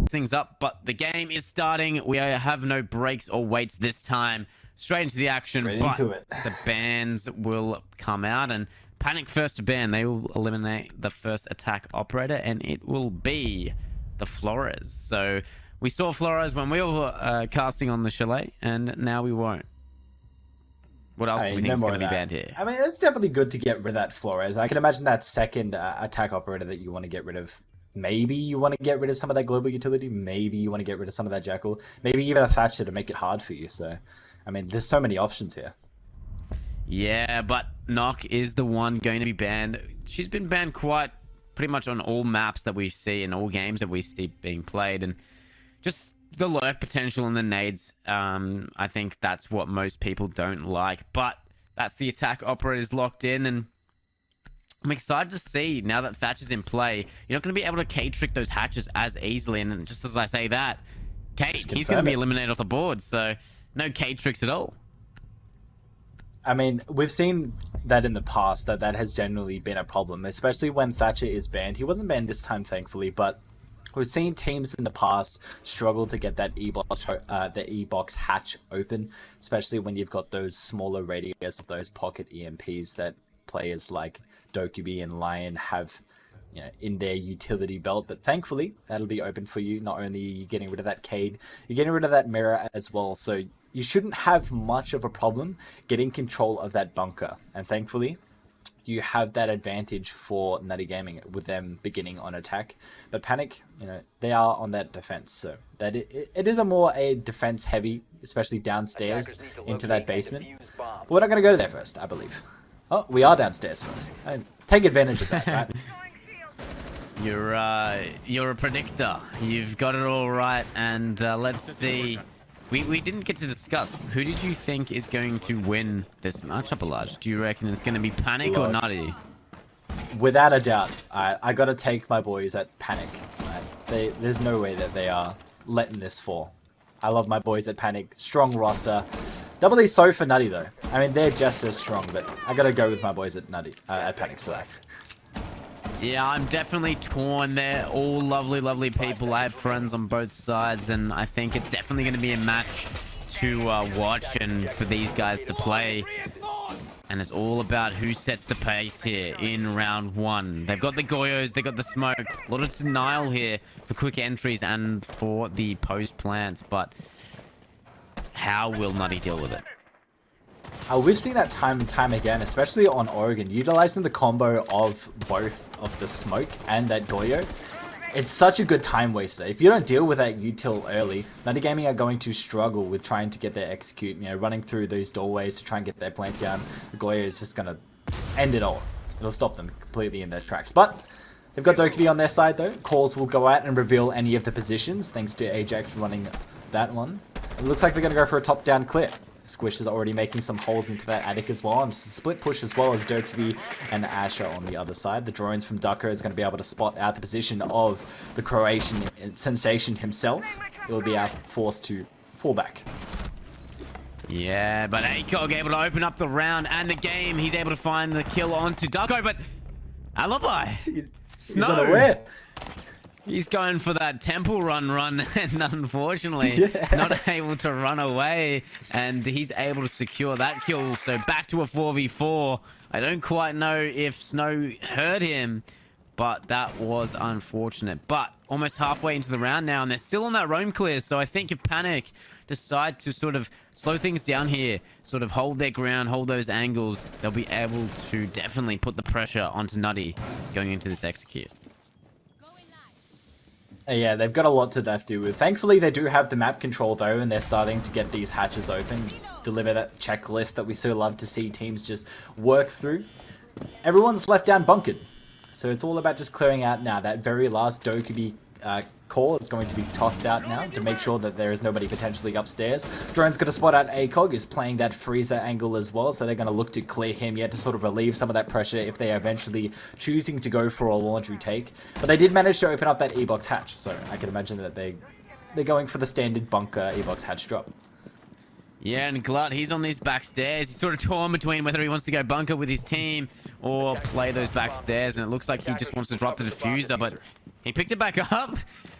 things up, but the game is starting. We have no breaks or waits this time. Straight into the action. Straight into it. The bans will come out, and Panic first to ban. They will eliminate the first attack operator, and it will be the Flores. So we saw Flores when we were casting on the Chalet, and now we won't. What else do we think is going to be banned here? I mean, it's definitely good to get rid of that Flores. I can imagine that second attack operator that you want to get rid of. Maybe you want to get rid of some of that global utility. Maybe you want to get rid of some of that Jackal. Maybe even a Thatcher to make it hard for you. So, I mean, there's so many options here. Yeah, but Nock is the one going to be banned. She's been banned pretty much on all maps that we see and all games that we see being played. And just the lurk potential and the nades, I think that's what most people don't like. But that's the attack operators locked in, and I'm excited to see now that Thatcher's in play. You're not going to be able to K-trick those hatches as easily. And just as I say that, Kate, he's going to be eliminated off the board. So no K-tricks at all. I mean, we've seen that in the past, that has generally been a problem, especially when Thatcher is banned. He wasn't banned this time, thankfully, but we've seen teams in the past struggle to get that the E-box hatch open, especially when you've got those smaller radius of those pocket EMPs that players like Dokkaebi and Lion have, you know, in their utility belt. But thankfully, that'll be open for you. Not only are you getting rid of that Cade, you're getting rid of that mirror as well. So you shouldn't have much of a problem getting control of that bunker. And thankfully, you have that advantage for Nutty Gaming with them beginning on attack. But Panic, you know, they are on that defense. So that it is a defense heavy, especially downstairs into that basement. But we're not going to go there first, I believe. Oh, we are downstairs first. Take advantage of that, right? You're a predictor. You've got it all right. And let's see. We didn't get to discuss. Who did you think is going to win this matchup, Elijah? Do you reckon it's going to be Panic or Nutty? Without a doubt, I got to take my boys at Panic. There's no way that they are letting this fall. I love my boys at Panic. Strong roster. Doubly so for Nutty, though. I mean, they're just as strong, but I got to go with my boys at at Panic, sorry. Yeah, I'm definitely torn. They're all lovely, lovely people. I have friends on both sides, and I think it's definitely going to be a match to watch and for these guys to play. And it's all about who sets the pace here in round one. They've got the Goyos, they've got the smoke. A lot of denial here for quick entries and for the post plants, but how will Nutty deal with it? We've seen that time and time again, especially on Oregon, utilizing the combo of both of the smoke and that Goyo. It's such a good time waster. If you don't deal with that util early, Nutty Gaming are going to struggle with trying to get their execute, you know, running through those doorways to try and get their plant down. The Goyo is just going to end it all. It'll stop them completely in their tracks. But they've got Dokkaebi on their side, though. Calls will go out and reveal any of the positions, thanks to Ajax running that one. It looks like they're going to go for a top-down clear. Squish is already making some holes into that attic as well, and it's a split push as well as Dokkaebi and Asher on the other side. The drones from Ducker is going to be able to spot out the position of the Croatian sensation himself. It will be forced to fall back. Yeah, but ACOG able to open up the round and the game. He's able to find the kill onto Ducko, but Alibi. He's unaware. He's going for that temple run, and unfortunately, not able to run away. And he's able to secure that kill. So back to a 4v4. I don't quite know if Snow hurt him, but that was unfortunate. But almost halfway into the round now, and they're still on that roam clear. So I think if Panic decide to sort of slow things down here, sort of hold their ground, hold those angles, they'll be able to definitely put the pressure onto Nutty going into this execute. Yeah, they've got a lot to do with. Thankfully, they do have the map control, though, and they're starting to get these hatches open, deliver that checklist that we so love to see teams just work through. Everyone's left down bunkered, so it's all about just clearing out now. That very last Dokkaebi call is going to be tossed out now to make sure that there is nobody potentially upstairs. Drone's going to spot out ACOG, is playing that freezer angle as well, so they're going to look to clear him yet to sort of relieve some of that pressure if they are eventually choosing to go for a laundry take. But they did manage to open up that E-box hatch, so I can imagine that they're going for the standard bunker E-box hatch drop. Yeah, and Glut, he's on these back stairs. He's sort of torn between whether he wants to go bunker with his team or play those back stairs, and it looks like he just wants to drop the diffuser, but He picked it back up,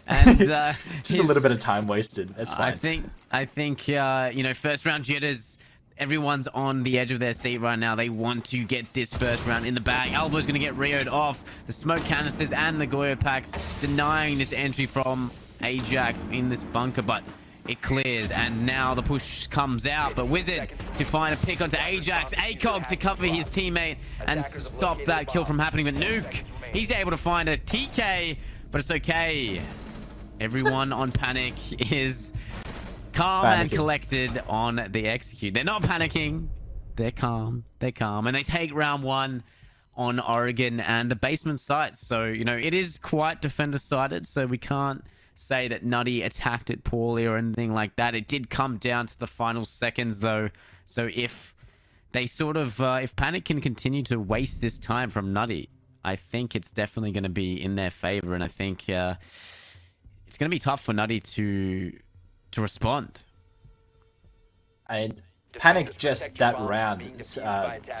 and just a little bit of time wasted. That's fine. I think you know, first round jitters. Everyone's on the edge of their seat right now. They want to get this first round in the bag. Elbow's going to get Rio'd off. The smoke canisters and the Goyo packs denying this entry from Ajax in this bunker, but it clears, and now the push comes out. But Wizard to find a pick onto Ajax. ACOG to cover his teammate and stop that kill from happening. But Nuke, he's able to find a TK, but it's okay. Everyone on Panic is calm and collected on the execute. They're not panicking. They're calm. They're calm. And they take round 1 on Oregon and the basement site. So, you know, it is quite defender-sided, so we can't say that Nutty attacked it poorly or anything like that. It did come down to the final seconds, though. So if they sort of... if Panic can continue to waste this time from Nutty, I think it's definitely going to be in their favor. And I think it's going to be tough for Nutty to respond. And Panic just that round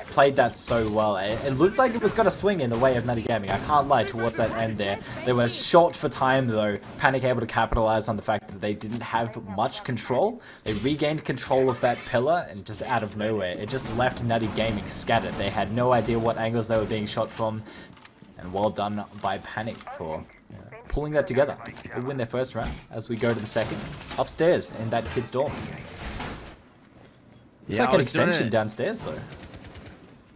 played that so well. It looked like it was going to swing in the way of Nutty Gaming. I can't lie, towards that end there. They were short for time though. Panic able to capitalize on the fact that they didn't have much control. They regained control of that pillar, and just out of nowhere, it just left Nutty Gaming scattered. They had no idea what angles they were being shot from. And well done by Panic for pulling that together. They win their first round as we go to the second. Upstairs in that kid's dorms. It's like an extension downstairs though.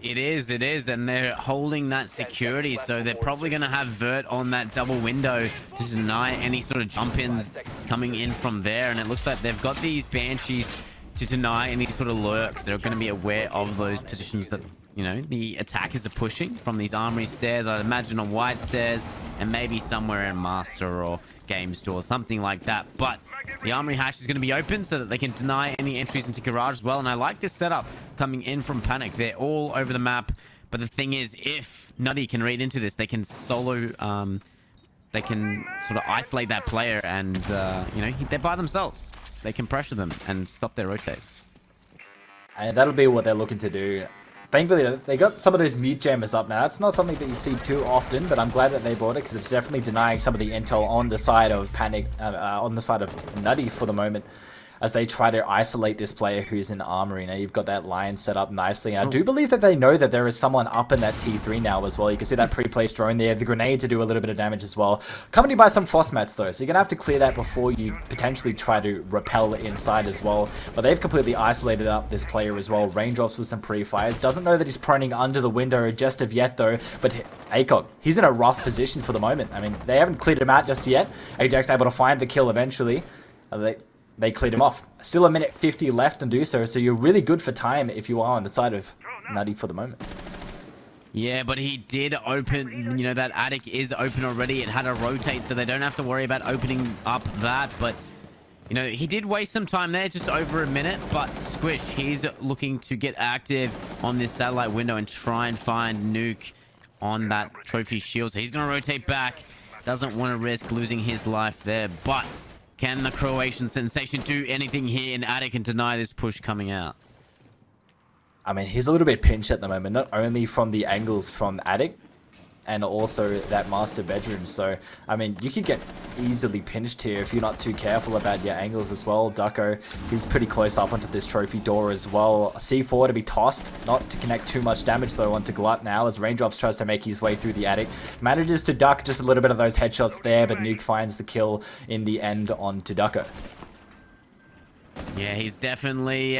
It is, and they're holding that security, so they're probably going to have Vert on that double window to deny any sort of jump-ins coming in from there, and it looks like they've got these Banshees to deny any sort of lurks. They're going to be aware of those positions that, you know, the attackers are pushing from these armory stairs. I'd imagine on white stairs and maybe somewhere in Master or Game Store, something like that. But the armory hatch is going to be open so that they can deny any entries into Garage as well. And I like this setup coming in from Panic. They're all over the map. But the thing is, if Nutty can read into this, they can solo... they can sort of isolate that player and, you know, they're by themselves. They can pressure them and stop their rotates. And that'll be what they're looking to do. Thankfully, they got some of those mute jammers up now. That's not something that you see too often, but I'm glad that they brought it because it's definitely denying some of the intel on the side of Panic, on the side of Nutty for the moment, as they try to isolate this player who's in Armory. Now you've got that line set up nicely. And I do believe that they know that there is someone up in that T3 now as well. You can see that pre-placed drone there, the grenade to do a little bit of damage as well. Accompanied by some frost mats though, so you're going to have to clear that before you potentially try to repel inside as well. But they've completely isolated up this player as well. Raindrops with some pre-fires. Doesn't know that he's proning under the window just of yet though. But ACOG, he's in a rough position for the moment. I mean, they haven't cleared him out just yet. Ajax able to find the kill eventually. They cleared him off. Still 1:50 left and do so you're really good for time if you are on the side of Nutty for the moment. Yeah, but he did open, you know, that attic is open already. It had a rotate, so they don't have to worry about opening up that. But, you know, he did waste some time there, just over a minute. But Squish, he's looking to get active on this satellite window and try and find Nuke on that trophy shield. So he's going to rotate back. Doesn't want to risk losing his life there, but... can the Croatian sensation do anything here in attic and deny this push coming out? I mean, he's a little bit pinched at the moment, not only from the angles from attic, and also that master bedroom. So, I mean, you could get easily pinched here if you're not too careful about your angles as well. Ducko, he's pretty close up onto this trophy door as well. C4 to be tossed, not to connect too much damage though onto Glut now as Raindrops tries to make his way through the attic. Manages to duck just a little bit of those headshots there, but Nuke finds the kill in the end onto Ducko. Yeah, he's definitely,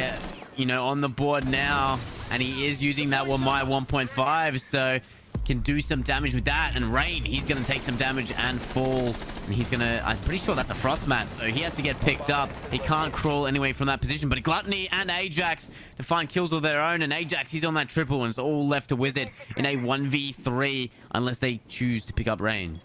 you know, on the board now, and he is using that my 1.5, so can do some damage with that. And Rain, he's going to take some damage and fall, and he's going to, I'm pretty sure that's a frost mat, so he has to get picked up. He can't crawl anyway from that position, but Gluttony and Ajax to find kills of their own, and Ajax, he's on that triple, and it's all left to Wizard in a 1v3 unless they choose to pick up Rain.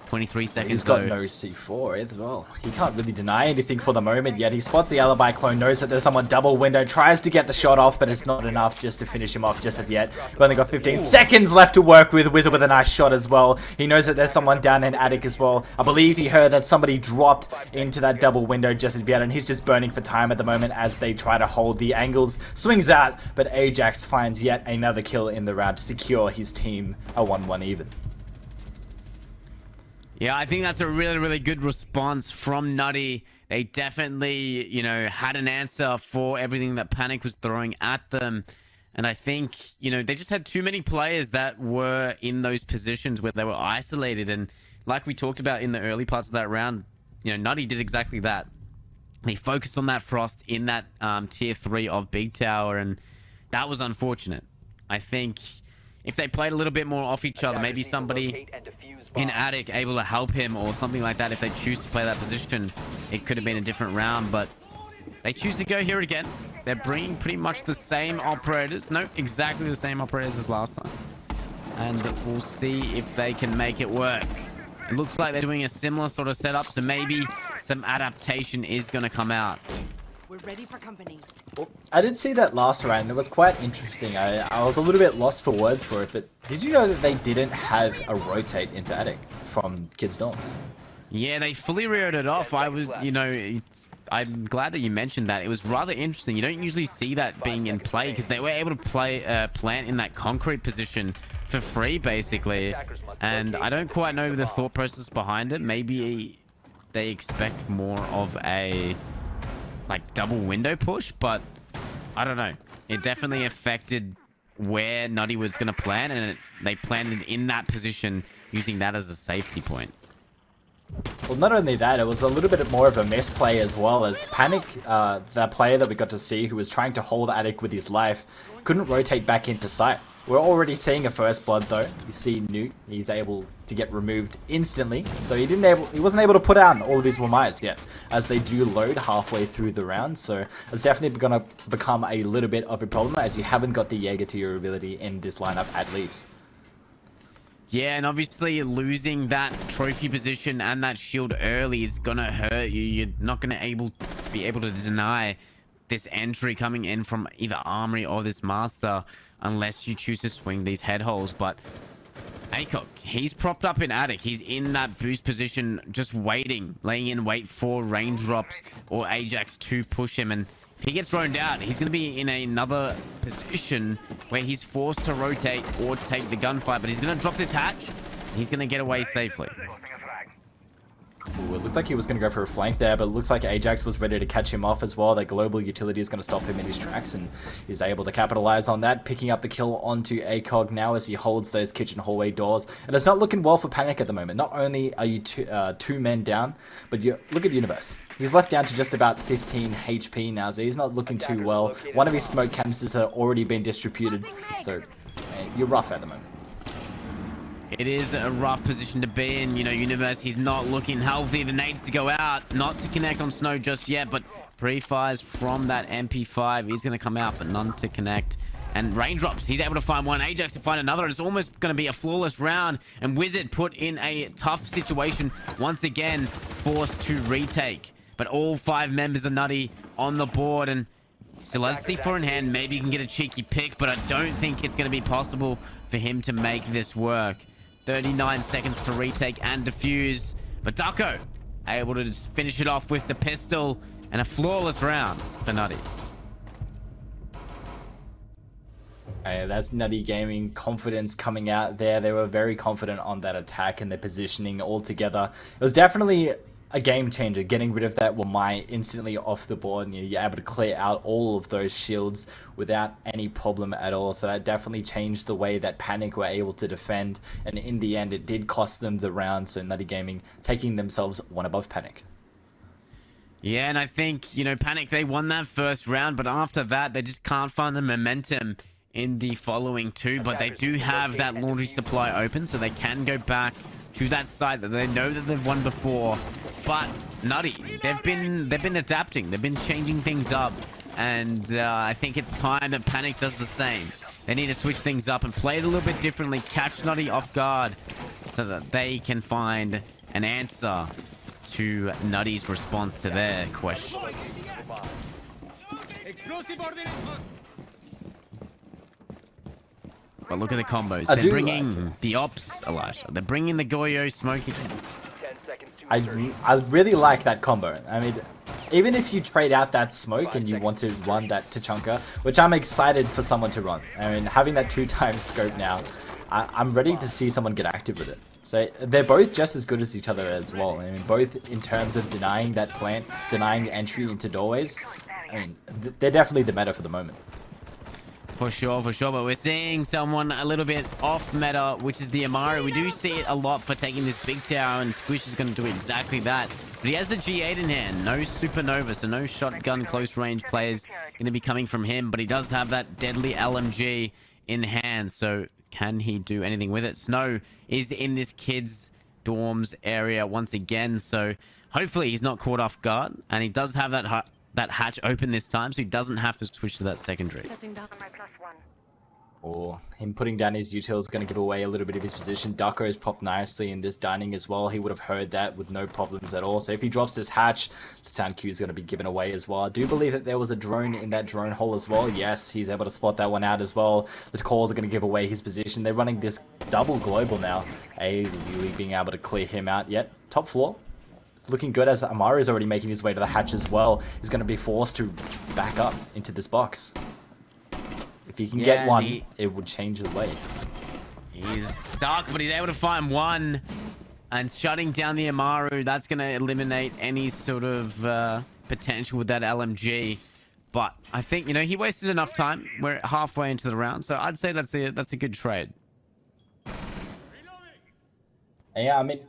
23 seconds. He's got no C4 as well. He can't really deny anything for the moment yet. He spots the alibi clone, knows that there's someone double window, tries to get the shot off, but it's not enough just to finish him off just as yet. We've only got 15 seconds left to work with. Wizard with a nice shot as well. He knows that there's someone down in attic as well. I believe he heard that somebody dropped into that double window just as yet, and he's just burning for time at the moment as they try to hold the angles. Swings out, but Ajax finds yet another kill in the round to secure his team a 1-1 even. Yeah, I think that's a really, really good response from Nutty. They definitely, you know, had an answer for everything that Panic was throwing at them. And I think, you know, they just had too many players that were in those positions where they were isolated. And like we talked about in the early parts of that round, you know, Nutty did exactly that. They focused on that Frost in that tier 3 of Big Tower, and that was unfortunate. I think if they played a little bit more off each other, maybe somebody in Attic able to help him or something like that, if they choose to play that position, it could have been a different round. But they choose to go here again. They're bringing pretty much the same operators. Nope, exactly the same operators as last time. And we'll see if they can make it work. It looks like they're doing a similar sort of setup, so maybe some adaptation is going to come out. We're ready for company. I did see that last round. It was quite interesting. I was a little bit lost for words for it, but did you know that they didn't have a rotate into Attic from Kids Dorms? Yeah, they fully reared it off. I was, you know, I'm glad that you mentioned that. It was rather interesting. You don't usually see that being in play because they were able to play plant in that concrete position for free, basically. And I don't quite know the thought process behind it. Maybe they expect more of a like double window push, but I don't know. It definitely affected where Nutty was going to plant, and they planted in that position using that as a safety point. Well, not only that, it was a little bit more of a misplay as well, as Panic, that player that we got to see who was trying to hold Attic with his life, couldn't rotate back into sight. We're already seeing a first blood though. You see Newt, he's able to get removed instantly, so he wasn't able to put down all of his Wamais yet, as they do load halfway through the round. So it's definitely going to become a little bit of a problem, as you haven't got the Jaeger to your ability in this lineup at least. Yeah, and obviously losing that trophy position and that shield early is gonna hurt you. You're not gonna be able to deny this entry coming in from either Armory or this Master unless you choose to swing these head holes. But ACOG, he's propped up in Attic. He's in that boost position, just waiting, laying in wait for raindrops or Ajax to push him. And if he gets droned out, he's going to be in another position where he's forced to rotate or take the gunfight. But he's going to drop this hatch. He's going to get away safely. Ooh, it looked like he was going to go for a flank there, but it looks like Ajax was ready to catch him off as well. That global utility is going to stop him in his tracks, and he's able to capitalize on that, picking up the kill onto ACOG now as he holds those kitchen hallway doors. And it's not looking well for Panic at the moment. Not only are you two men down, but look at Universe. He's left down to just about 15 HP now, so he's not looking too well. One of his smoke canisters had already been distributed, so you're rough at the moment. It is a rough position to be in. You know, Universe, he's not looking healthy. The nades to go out, not to connect on Snow just yet, but pre-fires from that MP5 is going to come out, but none to connect. And raindrops, he's able to find one. Ajax to find another. It's almost going to be a flawless round, and Wizard put in a tough situation once again, forced to retake. But all 5 members of Nutty on the board, and still has C4 in hand. Maybe he can get a cheeky pick, but I don't think it's going to be possible for him to make this work. 39 seconds to retake and defuse, but Ducko able to just finish it off with the pistol, and a flawless round for Nutty. That's Nutty Gaming confidence coming out there. They were very confident on that attack and their positioning altogether. It was definitely a game changer, getting rid of that Wamai instantly off the board, and you're able to clear out all of those shields without any problem at all. So that definitely changed the way that Panic were able to defend, and in the end it did cost them the round. So Nutty Gaming taking themselves one above Panic. Yeah, and I think, you know, Panic, they won that first round, but after that they just can't find the momentum in the following 2. But they do have that laundry supply open, so they can go back to that side that they know that they've won before. But Nutty, they've been adapting, they've been changing things up, and I think it's time that Panic does the same. They need to switch things up and play it a little bit differently, catch Nutty off guard, so that they can find an answer to Nutty's response to their questions. But look at the combos. They're bringing the ops, Elisha. They're bringing the Goyo smoking. I really like that combo. I mean, even if you trade out that smoke and you want to run that Tachanka, which I'm excited for someone to run. I mean, having that 2x scope now, I'm ready to see someone get active with it. So they're both just as good as each other as well. I mean, both in terms of denying that plant, denying entry into doorways. I mean, they're definitely the meta for the moment. For sure, for sure. But we're seeing someone a little bit off meta, which is the Amari. We do see it a lot for taking this big tower, and Squish is going to do exactly that. But he has the G8 in hand. No Supernova, so no shotgun close range players going to be coming from him. But he does have that deadly LMG in hand. So can he do anything with it? Snow is in this kid's dorms area once again. So hopefully he's not caught off guard. And he does have that hatch open this time, so he doesn't have to switch to that secondary. Setting down my +1. Or him putting down his util is going to give away a little bit of his position. Ducko has popped nicely in this dining as well. He would have heard that with no problems at all. So if he drops this hatch, the sound cue is going to be given away as well. I do believe that there was a drone in that drone hole as well. Yes, he's able to spot that one out as well. The calls are going to give away his position. They're running this double global now. Easily being able to clear him out. Yet, top floor. Looking good as Amari is already making his way to the hatch as well. He's going to be forced to back up into this box. If he can get one, it would change the way. He's stuck, but he's able to find one. And shutting down the Amaru, that's going to eliminate any sort of potential with that LMG. But I think, you know, he wasted enough time. We're halfway into the round, so I'd say that's a good trade. Yeah, I mean,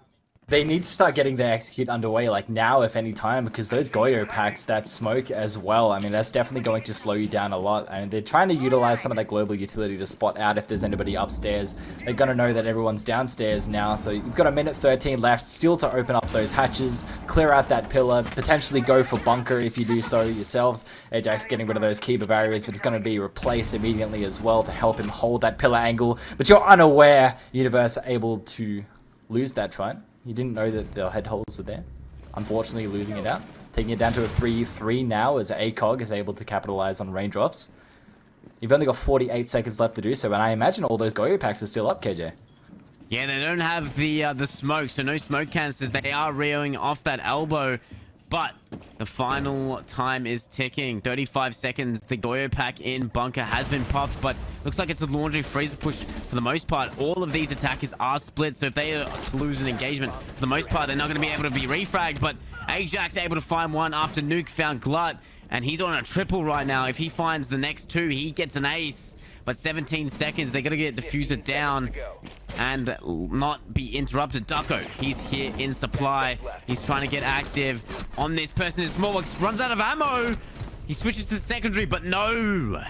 they need to start getting their execute underway, like now, if any time, because those Goyo packs, that smoke as well, I mean, that's definitely going to slow you down a lot. And they're trying to utilize some of that global utility to spot out if there's anybody upstairs. They're going to know that everyone's downstairs now, so you've got a minute 13 left still to open up those hatches, clear out that pillar, potentially go for bunker if you do so yourselves. Ajax getting rid of those keeper barriers, but it's going to be replaced immediately as well to help him hold that pillar angle. But you're unaware, Universe are able to lose that fight. You didn't know that the head holes were there. Unfortunately, losing it out. Taking it down to a 3-3 now as ACOG is able to capitalize on raindrops. You've only got 48 seconds left to do so, and I imagine all those Goyo packs are still up, KJ. Yeah, they don't have the smoke, so no smoke canisters. They are reeling off that elbow, but the final time is ticking. 35 seconds. The Goyo pack in bunker has been popped, but looks like it's a laundry freezer push for the most part. All of these attackers are split, so if they are to lose an engagement, for the most part, they're not going to be able to be refragged. But Ajax able to find one after Nuke found Glut, and he's on a triple right now. If he finds the next two, he gets an ace. But 17 seconds, they're going to get diffuser down and not be interrupted. Ducko, he's here in supply. He's trying to get active on this person in Smallbox. Runs out of ammo. He switches to the secondary, but no.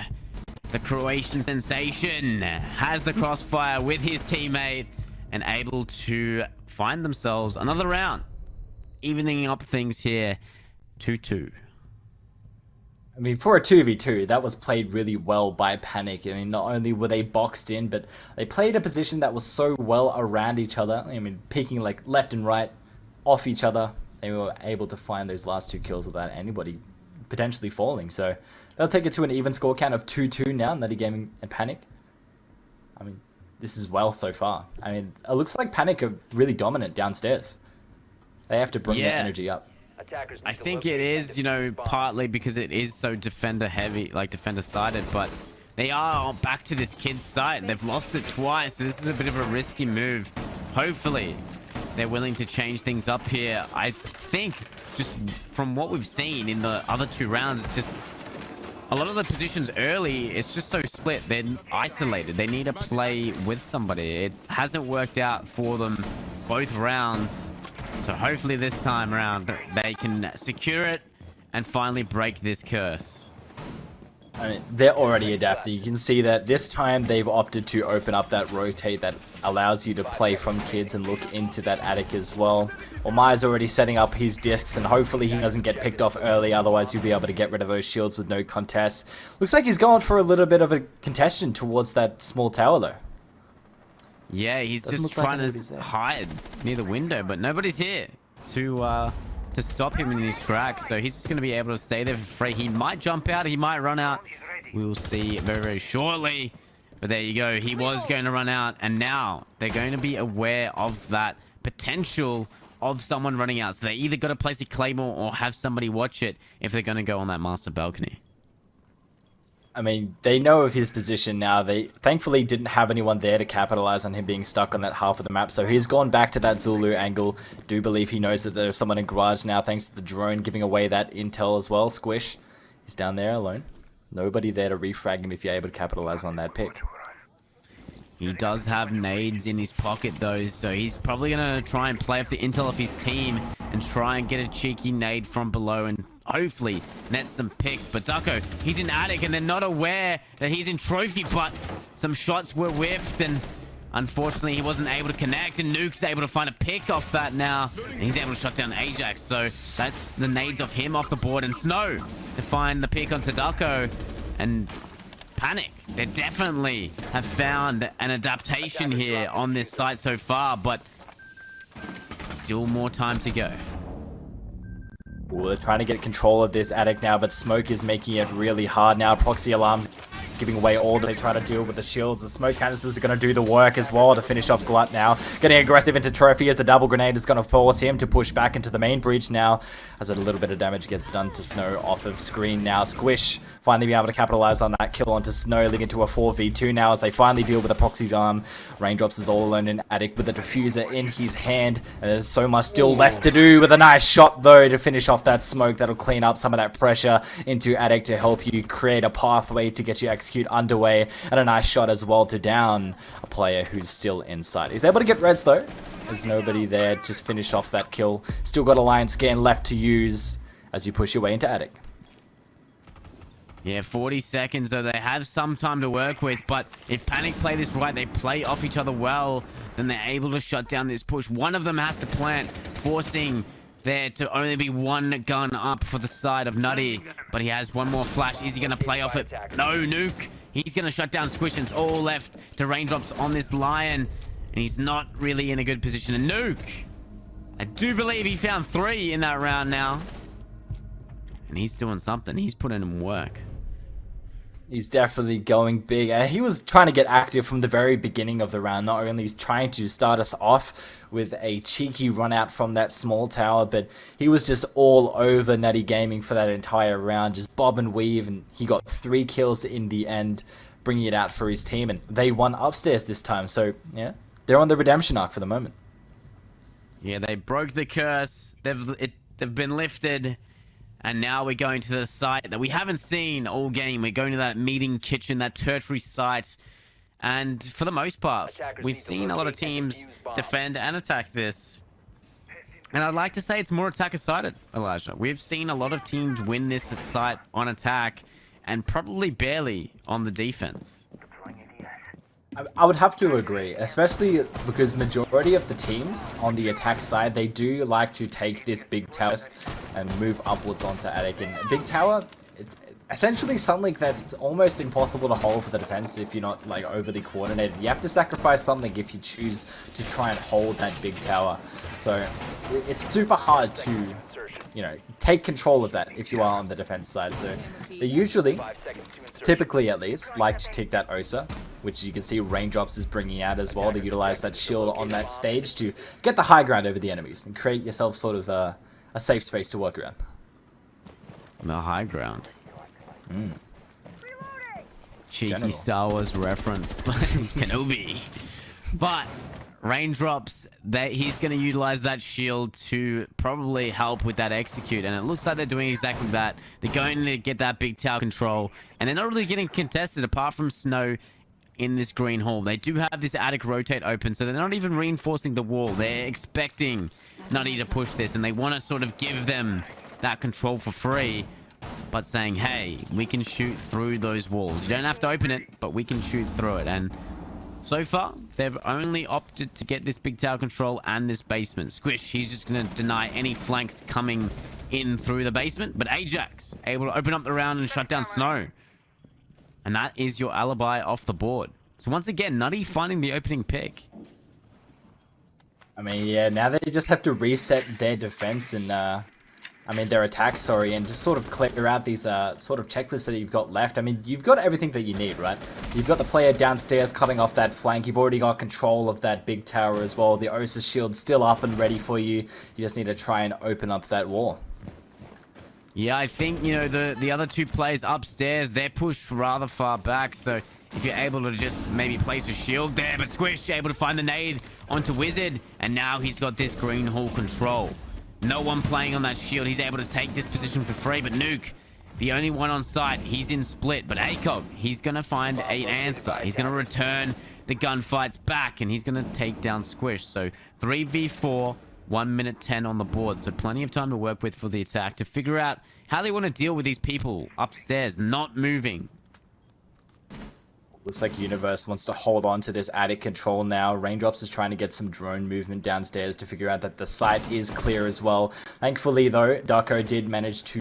The Croatian sensation has the crossfire with his teammate and able to find themselves another round. Evening up things here. 2-2. I mean, for a 2v2, that was played really well by Panic. I mean, not only were they boxed in, but they played a position that was so well around each other. I mean, peeking like left and right off each other. They were able to find those last two kills without anybody potentially falling. So they'll take it to an even score count of 2-2 now, Nutty Gaming and Panic. I mean, this is well so far. I mean, it looks like Panic are really dominant downstairs. They have to bring their energy up. I think it is, you know, partly because it is so defender heavy, like defender sided, but they are back to this kid's side. They've lost it twice, so this is a bit of a risky move. Hopefully, they're willing to change things up here. I think just from what we've seen in the other two rounds, it's just a lot of the positions early, it's just so split. They're isolated. They need to play with somebody. It hasn't worked out for them both rounds. So hopefully this time around they can secure it and finally break this curse. I mean, they're already adapted. You can see that this time they've opted to open up that rotate that allows you to play from kids and look into that attic as well. Well, Maya's already setting up his discs, and hopefully he doesn't get picked off early, otherwise you'll be able to get rid of those shields with no contest. Looks like he's going for a little bit of a contestation towards that small tower though. Yeah, he's just trying to hide near the window, but nobody's here to stop him in his tracks. So he's just going to be able to stay there for free. He might jump out, he might run out. We will see very, very shortly. But there you go. He was going to run out, and now they're going to be aware of that potential of someone running out. So they either got to place a claymore or have somebody watch it if they're going to go on that master balcony. I mean, they know of his position now. They thankfully didn't have anyone there to capitalize on him being stuck on that half of the map. So he's gone back to that Zulu angle. Do believe he knows that there's someone in garage now, thanks to the drone giving away that intel as well. Squish, he's down there alone. Nobody there to refrag him if you're able to capitalize on that pick. He does have nades in his pocket though, so he's probably going to try and play off the intel of his team and try and get a cheeky nade from below and hopefully net some picks. But Ducko, he's in attic and they're not aware that he's in trophy, but some shots were whiffed and unfortunately he wasn't able to connect, and Nuke's able to find a pick off that now, and he's able to shut down Ajax. So that's the nades of him off the board, and Snow to find the pick onto Ducko. And Panic, they definitely have found an adaptation here on this site so far, but still more time to go. We're trying to get control of this attic now, but Smoke is making it really hard now. Proxy alarms giving away all that they try to deal with the shields. The smoke canisters are going to do the work as well to finish off Glut now. Getting aggressive into Trophy as the double grenade is going to force him to push back into the main breach now, as a little bit of damage gets done to Snow off of screen now. Squish finally being able to capitalize on that kill onto Snow, leading into a 4v2 now as they finally deal with a proxy arm. Raindrops is all alone in attic with the diffuser in his hand, and there's so much still left to do, with a nice shot though to finish off that smoke that'll clean up some of that pressure into attic to help you create a pathway to get you execute underway, and a nice shot as well to down a player who's still inside. He's able to get res though. There's nobody there, just finish off that kill. Still got a line scan left to use as you push your way into attic. Yeah, 40 seconds though. They have some time to work with, but if Panic play this right, they play off each other well, then they're able to shut down this push. One of them has to plant, forcing there to only be one gun up for the side of Nutty, but he has one more flash. Is he going to play off it? No, Nuke. He's going to shut down Squish, and it's all left to Raindrops on this Lion, and he's not really in a good position. And Nuke, I do believe he found 3 in that round now, and he's doing something. He's putting in work. He's definitely going big. He was trying to get active from the very beginning of the round. Not only he's trying to start us off with a cheeky run out from that small tower, but he was just all over Nutty Gaming for that entire round, just bob and weave, and he got 3 kills in the end, bringing it out for his team, and they won upstairs this time. So yeah, they're on the redemption arc for the moment. Yeah, they broke the curse. They've been lifted. And now we're going to the site that we haven't seen all game. We're going to that meeting kitchen, that tertiary site. And for the most part, we've seen a lot of teams defend and attack this. And I'd like to say it's more attacker-sided, Elijah. We've seen a lot of teams win this site on attack and probably barely on the defense. I would have to agree, especially because majority of the teams on the attack side, they do like to take this big tower and move upwards onto attic. And big tower, it's essentially something that's almost impossible to hold for the defense if you're not like overly coordinated. You have to sacrifice something if you choose to try and hold that big tower. So it's super hard to, you know, take control of that if you are on the defense side. So they usually, typically at least, like to take that OSA, which you can see Raindrops is bringing out as well, to utilize that shield on that stage to get the high ground over the enemies and create yourself sort of a safe space to work around. The high ground. Cheeky Star Wars reference, but Kenobi. But Raindrops, he's going to utilize that shield to probably help with that execute, and it looks like they're doing exactly that. They're going to get that big tower control, and they're not really getting contested apart from Snow in this green hall. They do have this attic rotate open, so they're not even reinforcing the wall. They're expecting Nutty to push this, and they want to sort of give them that control for free, but saying, hey, we can shoot through those walls. You don't have to open it, but we can shoot through it. And so far, they've only opted to get this big tower control and this basement. Squish, he's just going to deny any flanks coming in through the basement, but Ajax able to open up the round and shut down Snow. And that is your alibi off the board. So once again, Nutty finding the opening pick. I mean, yeah, now they just have to reset their defense and, I mean, their attack, sorry, and just sort of clear out these sort of checklists that you've got left. I mean, you've got everything that you need, right? You've got the player downstairs cutting off that flank. You've already got control of that big tower as well. The OSA shield's still up and ready for you. You just need to try and open up that wall. Yeah, I think, you know, the other two players upstairs, they're pushed rather far back. So if you're able to just maybe place a shield there, but Squish able to find the nade onto Wizard. And now he's got this green hall control. No one playing on that shield. He's able to take this position for free. But Nuke, the only one on site, he's in split. But ACOG, he's going to find an answer. He's going to return the gunfights back. And he's going to take down Squish. So 3v4. 1 minute 10 on the board, so plenty of time to work with for the attack to figure out how they want to deal with these people upstairs not moving. Looks like Universe wants to hold on to this attic control now. Raindrops is trying to get some drone movement downstairs to figure out that the site is clear as well. Thankfully though, Darko did manage to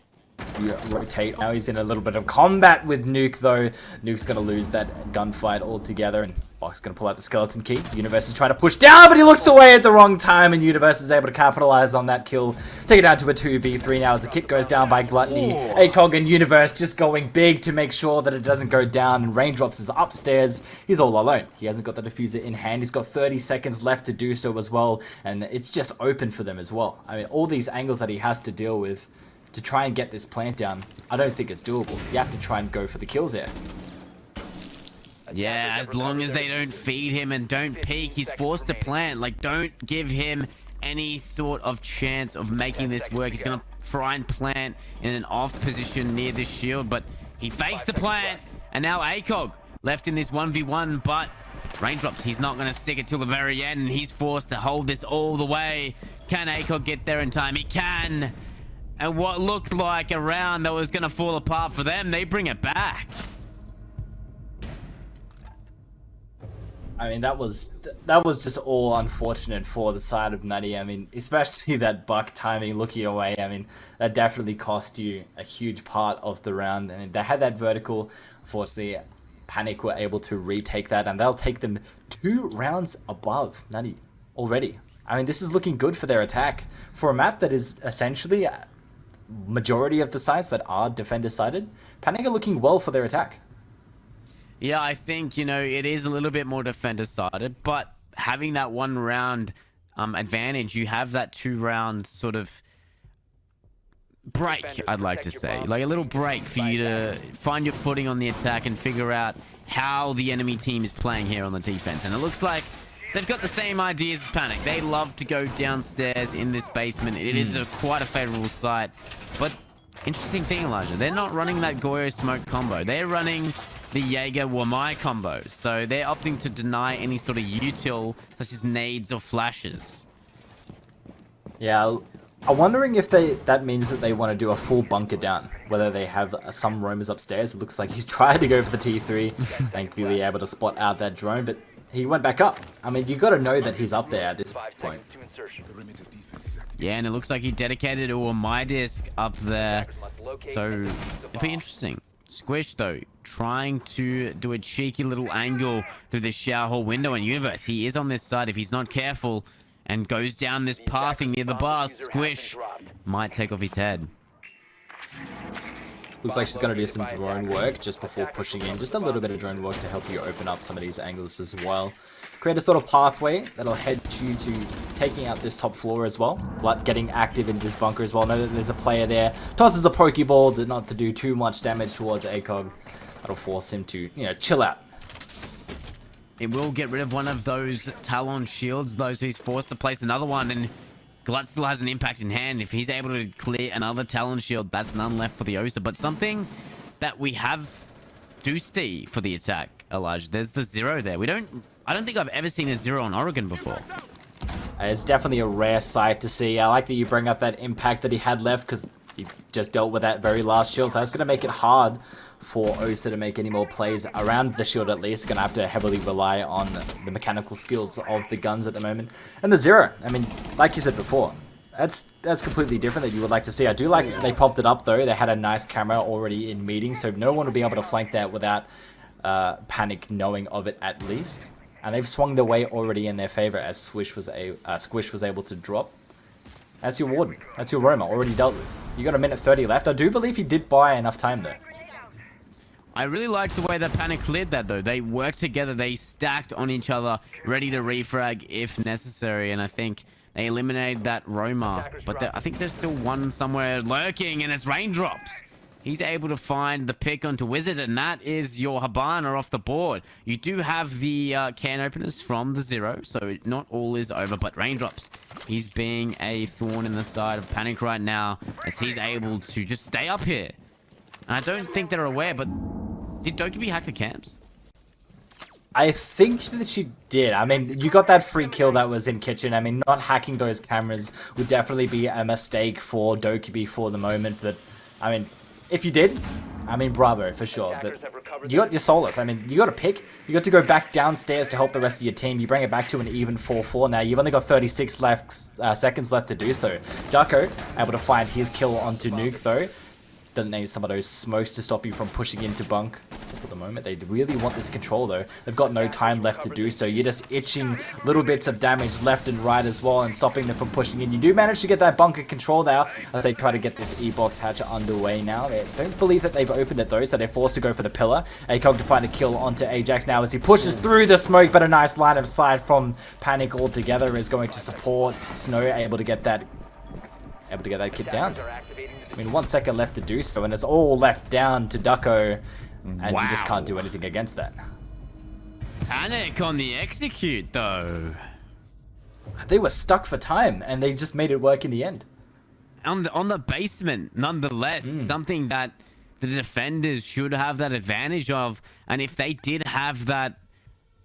rotate. Now he's in a little bit of combat with Nuke though. Nuke's going to lose that gunfight altogether, and Box going to pull out the skeleton key. Universe is trying to push down, but he looks away at the wrong time, and Universe is able to capitalize on that kill. Take it down to a 2v3 now as the kick goes down by Gluttony. ACOG and Universe just going big to make sure that it doesn't go down, and Raindrops is upstairs. He's all alone. He hasn't got the diffuser in hand. He's got 30 seconds left to do so as well, and it's just open for them as well. I mean, all these angles that he has to deal with to try and get this plant down, I don't think it's doable. You have to try and go for the kills here. Yeah, as long as they don't feed him and don't peek, he's forced to plant. Like, don't give him any sort of chance of making this work. He's going to try and plant in an off position near the shield, but he fakes the plant, and now ACOG left in this 1v1, but Raindrops, he's not going to stick it till the very end, and he's forced to hold this all the way. Can ACOG get there in time? He can. And what looked like a round that was going to fall apart for them, they bring it back. I mean, that was just all unfortunate for the side of Nutty. I mean, especially that buck timing, looking away. I mean, that definitely cost you a huge part of the round. I mean, they had that vertical. Unfortunately, Panic were able to retake that, and they'll take them 2 rounds above Nutty already. I mean, this is looking good for their attack. For a map that is essentially majority of the sites that are defender-sided, Panic are looking well for their attack. Yeah, I think, you know, it is a little bit more defender-sided, but having that 1 round advantage, you have that 2 round sort of break, I'd like to say. Like a little break for you to find your footing on the attack and figure out how the enemy team is playing here on the defense. And it looks like they've got the same ideas as Panic. They love to go downstairs in this basement. It is quite a favorable site, but interesting thing, Elijah, they're not running that Goyo smoke combo. They're running the Jaeger Wamai combo. So they're opting to deny any sort of util, such as nades or flashes. Yeah, I'm wondering if that means that they want to do a full bunker down. Whether they have some roamers upstairs. It looks like he's tried to go for the T3. Thankfully able to spot out that drone, but he went back up. I mean, you got to know that he's up there at this point. Yeah, and it looks like he dedicated a Wamai disc up there. So it'd be interesting. Squish, though, trying to do a cheeky little angle through this shower hall window, and Universe, he is on this side. If he's not careful and goes down this pathing near the bars, Squish might take off his head. Looks like she's going to do some drone work just before pushing in. Just a little bit of drone work to help you open up some of these angles as well. Create a sort of pathway that'll head you to taking out this top floor as well. But getting active in this bunker as well. Know that there's a player there. Tosses a Pokeball not to do too much damage towards ACOG. That'll force him to, you know, chill out. It will get rid of one of those Talon shields, though, so he's forced to place another one, and Glut still has an impact in hand. If he's able to clear another Talon shield, that's none left for the OCE. But something that we do see for the attack, Elijah, there's the 0 there. I don't think I've ever seen a 0 on Oregon before. It's definitely a rare sight to see. I like that you bring up that impact that he had left, because he just dealt with that very last shield. So that's going to make it hard for OCE to make any more plays around the shield at least. Going to have to heavily rely on the mechanical skills of the guns at the moment. And the 0, I mean, like you said before, that's completely different that you would like to see. I do like they popped it up though. They had a nice camera already in meeting, so no one will be able to flank that without Panic knowing of it at least. And they've swung the way already in their favor as Squish was able to drop. That's your Warden. That's your Roma already dealt with. You got a minute 30 left. I do believe he did buy enough time though. I really like the way that Panic cleared that, though. They worked together. They stacked on each other, ready to refrag if necessary. And I think They eliminated that Roma, but I think there's still one somewhere lurking, and it's Raindrops. He's able to find the pick onto Wizard, and that is your Habana off the board. You do have the can openers from the Zero, so not all is over, but Raindrops, he's being a thorn in the side of Panic right now, as he's able to just stay up here. And I don't think they're aware, but did Dokkaebi hack the camps? I think that she did. I mean, you got that free kill that was in kitchen. I mean, not hacking those cameras would definitely be a mistake for Dokkaebi for the moment, but I mean, if you did, I mean, bravo, for sure. But you got your Solus. I mean, you got a pick. You got to go back downstairs to help the rest of your team. You bring it back to an even 4-4 now. You've only got 36 seconds left to do so. Jacko able to find his kill onto Nuke, though. Doesn't need some of those smokes to stop you from pushing into bunk. For the moment, they really want this control, though. They've got no time left to do so. You're just itching little bits of damage left and right as well, and stopping them from pushing in. You do manage to get that bunker control now as they try to get this E-box hatch underway now. They don't believe that they've opened it, though, so they're forced to go for the pillar. ACOG to find a kill onto Ajax now as he pushes through the smoke, but a nice line of sight from Panic altogether is going to support Snow, able to get that kit down. I mean, 1 second left to do so, and it's all left down to Ducko, and you just can't do anything against that. Panic on the execute, though. They were stuck for time, and they just made it work in the end. On the basement, nonetheless, something that the defenders should have that advantage of, and if they did have that,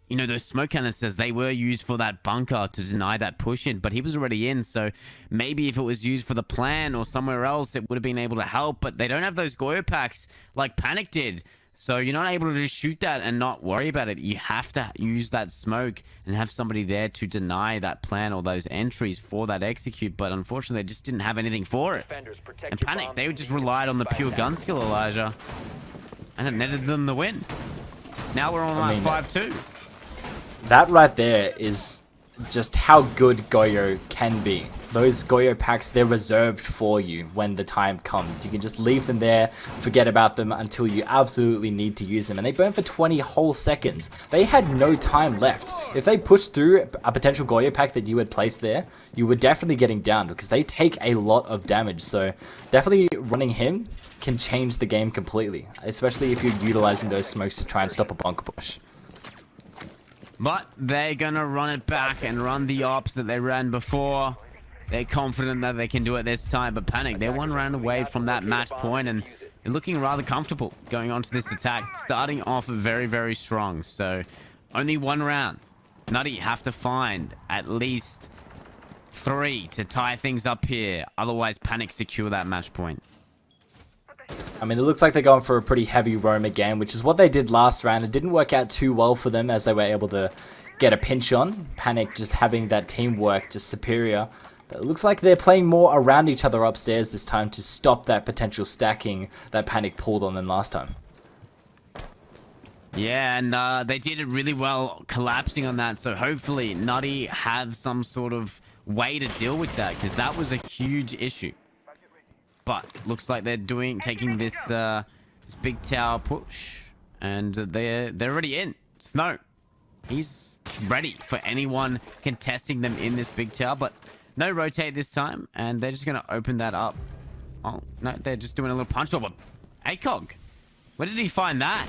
you know, those smoke canisters, they were used for that bunker to deny that push in, but he was already in, so maybe if it was used for the plan or somewhere else, it would have been able to help, but they don't have those Goyo packs like Panic did, so you're not able to just shoot that and not worry about it. You have to use that smoke and have somebody there to deny that plan or those entries for that execute, but unfortunately, they just didn't have anything for it. And Panic, they just relied on the pure gun skill, Elijah, and it netted them the win. Now we're on 5-2. That right there is just how good Goyo can be. Those Goyo packs, they're reserved for you when the time comes. You can just leave them there, forget about them until you absolutely need to use them. And they burn for 20 whole seconds. They had no time left. If they pushed through a potential Goyo pack that you had placed there, you were definitely getting down because they take a lot of damage. So definitely running him can change the game completely, especially if you're utilizing those smokes to try and stop a bunker push. But they're going to run it back and run the ops that they ran before. They're confident that they can do it this time, but Panic, they're 1 round away from that match point, and they're looking rather comfortable going on to this attack, starting off very, very strong. So only 1 round. Nutty have to find at least 3 to tie things up here. Otherwise, Panic secure that match point. I mean, it looks like they're going for a pretty heavy roam again, which is what they did last round. It didn't work out too well for them as they were able to get a pinch on. Panic just having that teamwork just superior. But it looks like they're playing more around each other upstairs this time to stop that potential stacking that Panic pulled on them last time. Yeah, and they did it really well collapsing on that. So hopefully Nutty have some sort of way to deal with that, because that was a huge issue. But looks like they're taking this this big tower push, and they're already in. Snow, he's ready for anyone contesting them in this big tower, but no rotate this time, and they're just gonna open that up. Oh no, they're just doing a little punch over. ACOG, where did he find that?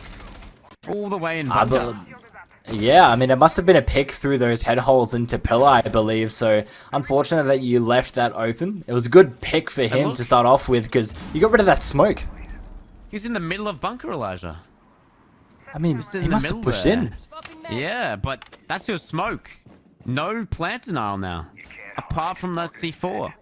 All the way in bunker. Yeah, I mean, it must have been a pick through those head holes into pillar, I believe. So, unfortunate that you left that open. It was a good pick for him to start off with, because you got rid of that smoke. He was in the middle of bunker, Elijah. I mean, he must have pushed in. Yeah, but that's your smoke. No plant denial now, apart from that C4.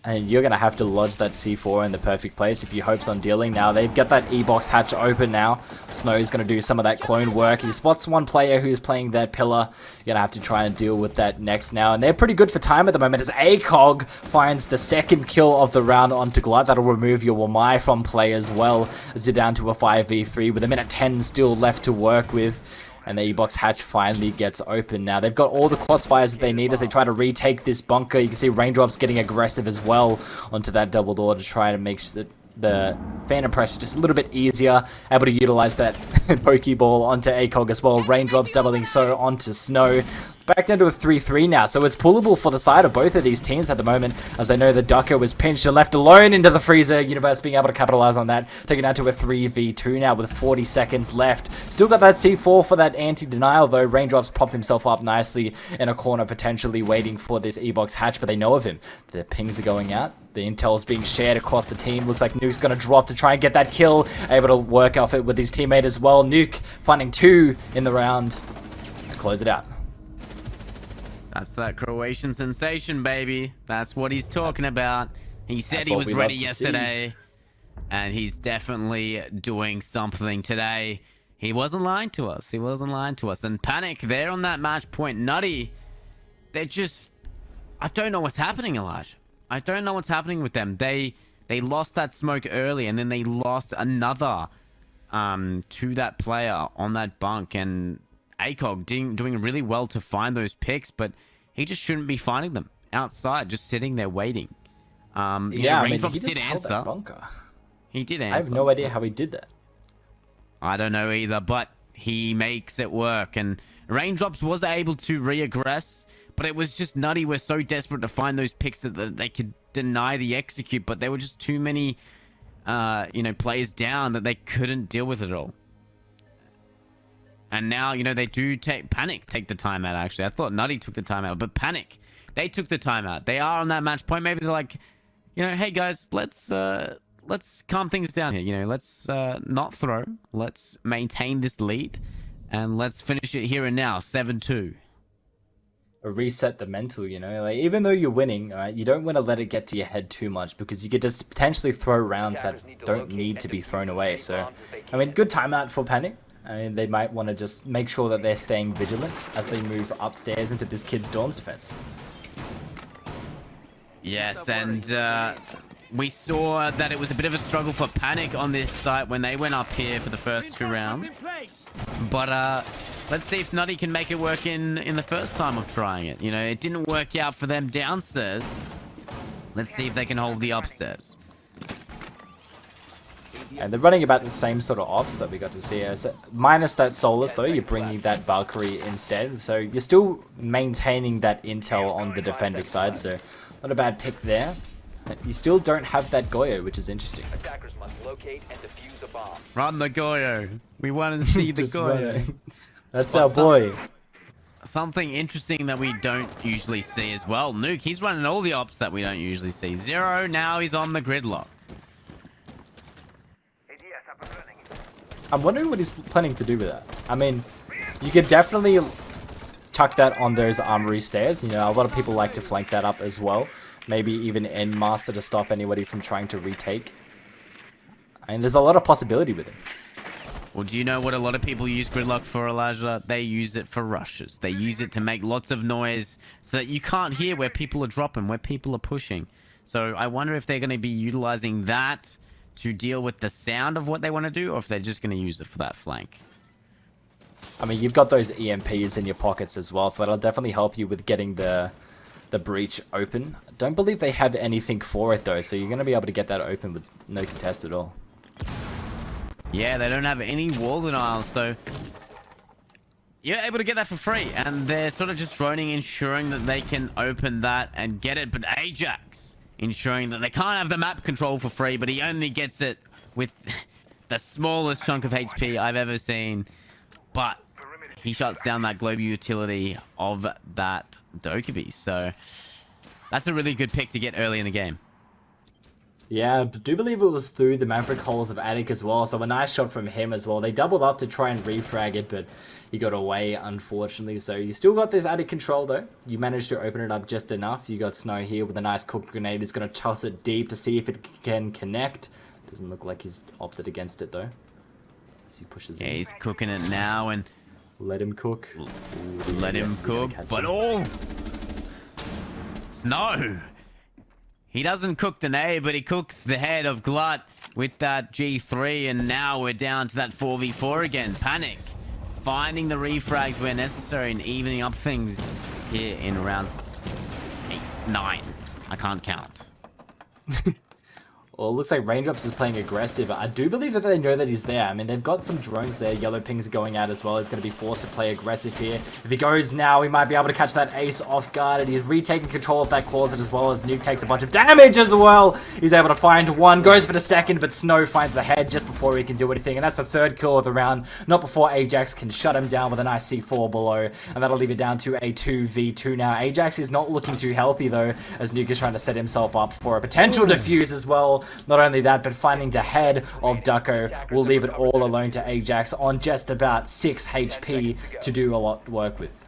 And you're going to have to lodge that C4 in the perfect place if your hopes on dealing. Now, they've got that E-box hatch open now. Snow's going to do some of that clone work. He spots one player who's playing that pillar. You're going to have to try and deal with that next now. And they're pretty good for time at the moment as ACOG finds the 2nd kill of the round onto Glut. That'll remove your Wamai from play as well, as you're down to a 5v3 with a minute 10 still left to work with. And the E-box hatch finally gets open now. They've got all the crossfires that they need as they try to retake this bunker. You can see Raindrops getting aggressive as well onto that double door to try to make the Phantom pressure just a little bit easier. Able to utilize that Pokeball onto ACOG as well. Raindrops doubling so onto Snow. back down to a 3-3 now. So it's pullable for the side of both of these teams at the moment, as they know the Ducker was pinched and left alone into the freezer. Universe being able to capitalize on that, taking out to a 3v2 now with 40 seconds left. Still got that C4 for that anti-denial though. Raindrops popped himself up nicely in a corner, potentially waiting for this E-box hatch, but they know of him. The pings are going out. The intel's being shared across the team. Looks like Nuke's going to drop to try and get that kill. Able to work off it with his teammate as well. Nuke finding 2 in the round to close it out. That's that Croatian sensation, baby. That's what he's talking about. He said That's he what was we ready love to yesterday, and he's definitely doing something today. He wasn't lying to us. He wasn't lying to us. And Panic, they're on that match point. Nutty, they're just... I don't know what's happening, Elijah. I don't know what's happening with them. They lost that smoke early, and then they lost another to that player on that bunk. And ACOG doing really well to find those picks, but he just shouldn't be finding them outside, just sitting there waiting. Yeah, I mean, he just did held answer. that bunker. He did answer. I have no idea how he did that. I don't know either, but he makes it work. And Raindrops was able to reaggress, but it was just Nutty. We're so desperate to find those picks that they could deny the execute, but there were just too many, players down that they couldn't deal with it all. And now, they do take the timeout, actually. I thought Nutty took the timeout, but Panic, they took the timeout. They are on that match point. Maybe they're like, hey guys, let's calm things down here. Let's not throw. Let's maintain this lead, and let's finish it here and now, 7-2. Reset the mental, like even though you're winning, you don't want to let it get to your head too much, because you could just potentially throw rounds that don't need to be thrown away. So, I mean, good timeout for Panic. I mean, they might want to just make sure that they're staying vigilant as they move upstairs into this kid's dorms defense. Yes, and we saw that it was a bit of a struggle for Panic on this site when they went up here for the first 2 rounds. But let's see if Nutty can make it work in the first time of trying it. It didn't work out for them downstairs. Let's see if they can hold the upstairs. And they're running about the same sort of ops that we got to see. Minus that Solus, though, you're bringing that Valkyrie instead. So you're still maintaining that intel on the defender side. So not a bad pick there. You still don't have that Goyo, which is interesting. Attackers must locate and defuse a bomb. Run the Goyo. We want to see the Goyo. That's our boy. Something interesting that we don't usually see as well. Nuke, he's running all the ops that we don't usually see. Zero, now he's on the gridlock. I'm wondering what he's planning to do with that. I mean, you could definitely chuck that on those armory stairs. A lot of people like to flank that up as well. Maybe even end master to stop anybody from trying to retake. I mean, there's a lot of possibility with it. Well, do you know what a lot of people use gridlock for, Elijah? They use it for rushes. They use it to make lots of noise so that you can't hear where people are dropping, where people are pushing. So I wonder if they're going to be utilizing that to deal with the sound of what they want to do, or if they're just going to use it for that flank. I mean, you've got those EMPs in your pockets as well, so that'll definitely help you with getting the breach open. I don't believe they have anything for it, though, so you're going to be able to get that open with no contest at all. Yeah, they don't have any wall denials, so you're able to get that for free, and they're sort of just droning, ensuring that they can open that and get it. But Ajax ensuring that they can't have the map control for free, but he only gets it with the smallest chunk of HP I've ever seen. But he shuts down that global utility of that Dokkaebi. So that's a really good pick to get early in the game. Yeah, I do believe it was through the Maverick holes of Attic as well, so a nice shot from him as well. They doubled up to try and refrag it, but he got away, unfortunately. So you still got this Attic control, though. You managed to open it up just enough. You got Snow here with a nice cooked grenade. He's going to toss it deep to see if it can connect. Doesn't look like he's opted against it, though. As he pushes in. He's cooking it now, and let him cook. Let him cook, but oh! Snow! He doesn't cook the nade, but he cooks the head of Glut with that G3, and now we're down to that 4v4 again. Panic, finding the refrags where necessary and evening up things here in rounds 8, 9. I can't count. Well, it looks like Raindrops is playing aggressive. I do believe that they know that he's there. I mean, they've got some drones there. Yellow pings are going out as well. He's going to be forced to play aggressive here. If he goes now, he might be able to catch that ace off guard. And he's retaking control of that closet as well as Nuke takes a bunch of damage as well. He's able to find one. Goes for the second, but Snow finds the head just before he can do anything. And that's the third kill of the round. Not before Ajax can shut him down with a nice C4 below. And that'll leave it down to a 2v2 now. Ajax is not looking too healthy though, as Nuke is trying to set himself up for a potential defuse as well. Not only that, but finding the head of Ducko will leave it all alone to Ajax on just about 6 HP to do a lot of work with.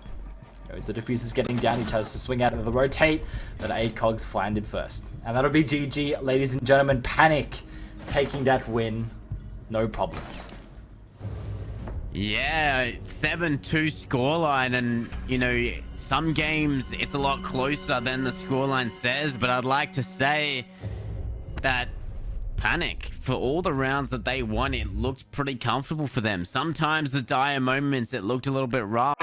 As the diffuser's getting down, he tries to swing out of the rotate, but ACOG's find it first. And that'll be GG, ladies and gentlemen. Panic taking that win, no problems. Yeah, 7-2 scoreline, and you know, some games it's a lot closer than the scoreline says, but I'd like to say that Panic, for all the rounds that they won, it looked pretty comfortable for them. Sometimes the dire moments, it looked a little bit rough.